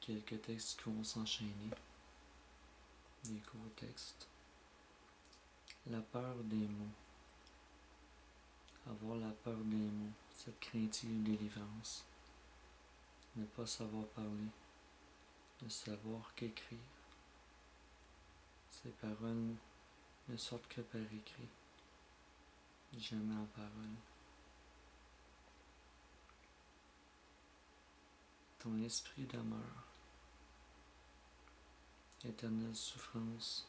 quelques textes qui vont s'enchaîner, des courts textes. La peur des mots. Avoir la peur des mots, cette craintive délivrance. Ne pas savoir parler, ne savoir qu'écrire. Ces paroles ne sortent que par écrit, jamais en parole. Ton esprit demeure. Éternelle souffrance,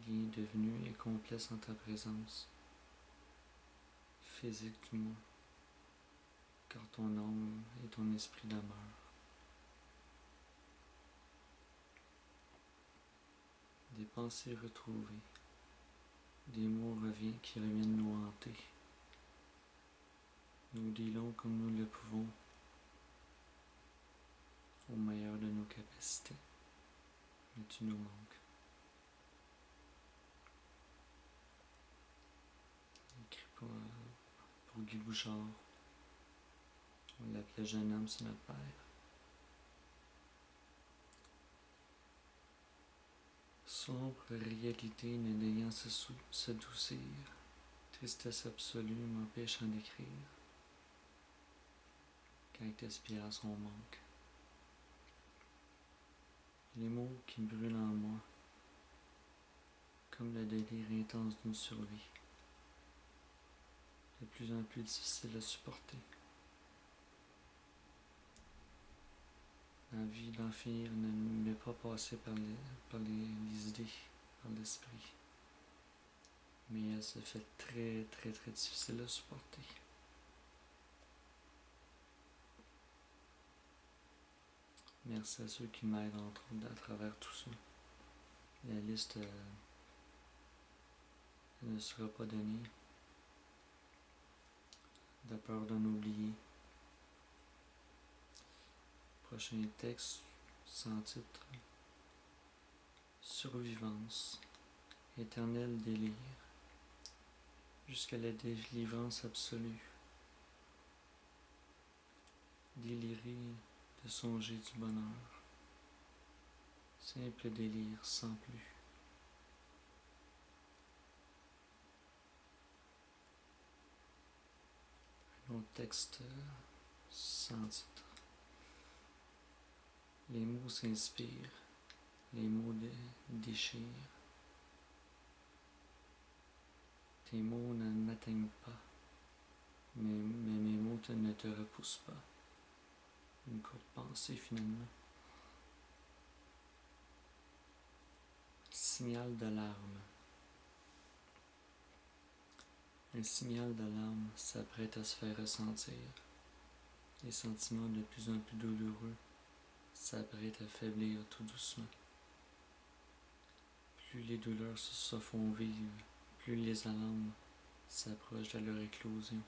lien devenu et complet sans ta présence. Physique du mot, car ton âme et ton esprit demeurent. Des pensées retrouvées, des mots qui reviennent nous hanter. Nous dealons comme nous le pouvons, au meilleur de nos capacités, mais tu nous manques. Écrit pour Guy Bouchard, on l'appelait jeune homme, c'est notre père. Sombre réalité ne n'ayant s'adoucir, tristesse absolue m'empêchant d'écrire, quand son manque. Les mots qui brûlent en moi, comme le délire intense d'une survie, de plus en plus difficile à supporter. L'envie d'en finir ne m'est pas passée par les idées, par l'esprit, mais elle se fait très très très difficile à supporter. Merci à ceux qui m'aident entre autres à travers tout ça. La liste ne sera pas donnée, de peur d'en oublier. Prochain texte, sans titre. Survivance, éternel délire, jusqu'à la délivrance absolue. Délirer de songer du bonheur, simple délire sans plus. Un autre texte sans titre. Les mots s'inspirent, les mots déchirent. Tes mots ne m'atteignent pas, mais mes mots ne te repoussent pas. Une courte pensée finalement. Signal d'alarme. Un signal d'alarme s'apprête à se faire ressentir. Les sentiments de plus en plus douloureux s'apprêtent à faiblir tout doucement. Plus les douleurs se font vivre, plus les alarmes s'approchent de leur éclosion.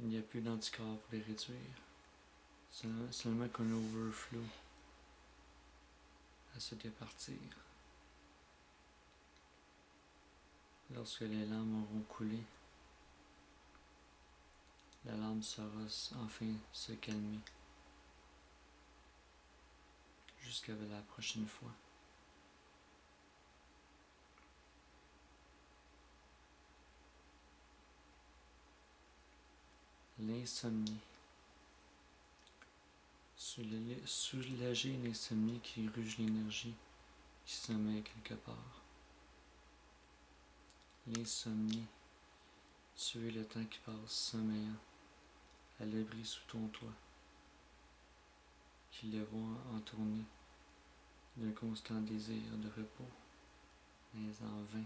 Il n'y a plus d'anticorps pour les réduire, seulement qu'un overflow à se départir. Lorsque les larmes auront coulé, l'alarme saura enfin se calmer. Jusqu'à la prochaine fois. L'insomnie. Soulager l'insomnie qui ruge l'énergie qui sommeille quelque part. L'insomnie. Tuer le temps qui passe sommeillant, à l'abri sous ton toit, qui le voit en tourner d'un constant désir de repos, mais en vain.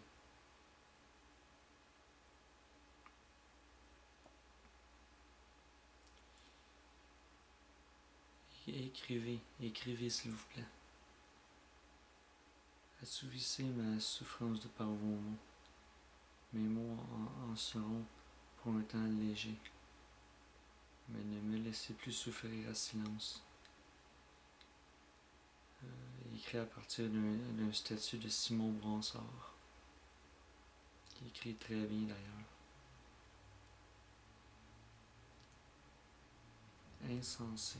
Écrivez s'il vous plaît. Assouvissez ma souffrance de par vos mots. Mes mots en seront pour un temps léger, mais ne me laissez plus souffrir à silence. Écrit à partir d'un statut de Simon Bronsard, qui écrit très bien d'ailleurs. Insensé.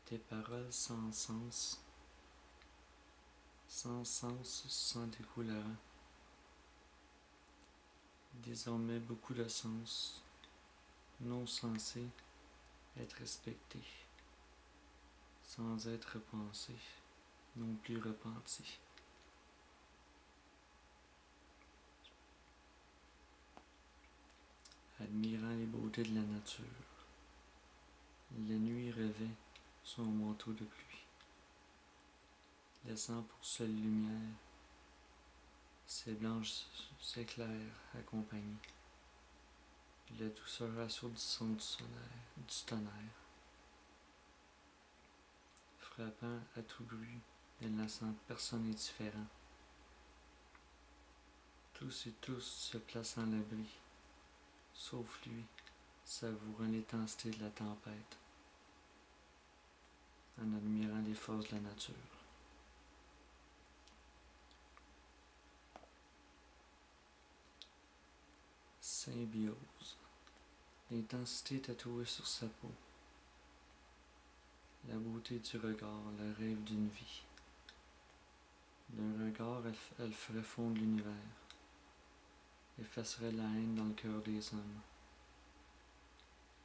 Des paroles sans sens s'en découlera. Désormais beaucoup de sens, non censés être respectés, sans être pensés, non plus repentis. Admirant les beautés de la nature, la nuit revêt son manteau de pluie, laissant pour seule lumière ses blanches éclairs accompagnés, la douceur assourdissante du tonnerre, frappant à tout bruit, ne laissant personne indifférent. Tous et tous se placent à l'abri, sauf lui, savourant l'intensité de la tempête, en admirant les forces de la nature. Symbiose. L'intensité tatouée sur sa peau, la beauté du regard, le rêve d'une vie. D'un regard, elle ferait fondre l'univers, effacerait la haine dans le cœur des hommes,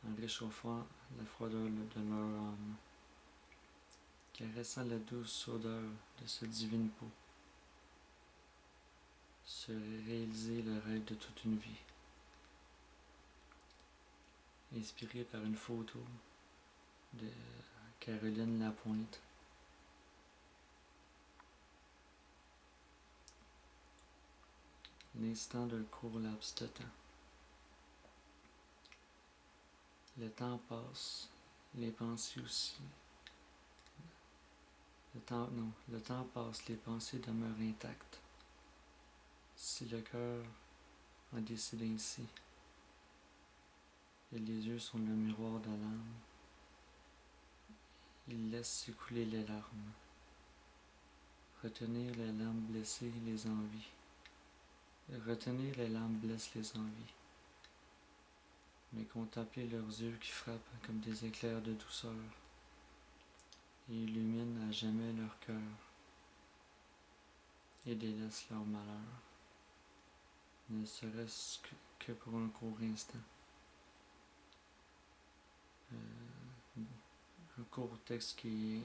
en réchauffant la froideur de leur âme, caressant la douce odeur de sa divine peau, se réaliser le rêve de toute une vie. Inspiré par une photo de Caroline Lapointe, l'instant d'un court laps de temps. Le temps passe, les pensées aussi. Le temps passe, les pensées demeurent intactes. Si le cœur en décide ainsi, et les yeux sont le miroir de l'âme, il laisse s'écouler les larmes. Retenir les larmes blessées les envies. Retenir les larmes blesse les envies. Mais contempler leurs yeux qui frappent comme des éclairs de douceur et illuminent à jamais leur cœur et délaissent leur malheur, ne serait-ce que pour un court instant. Un court texte qui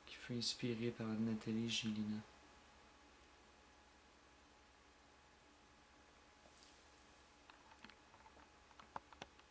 fut inspiré par Nathalie Gélina.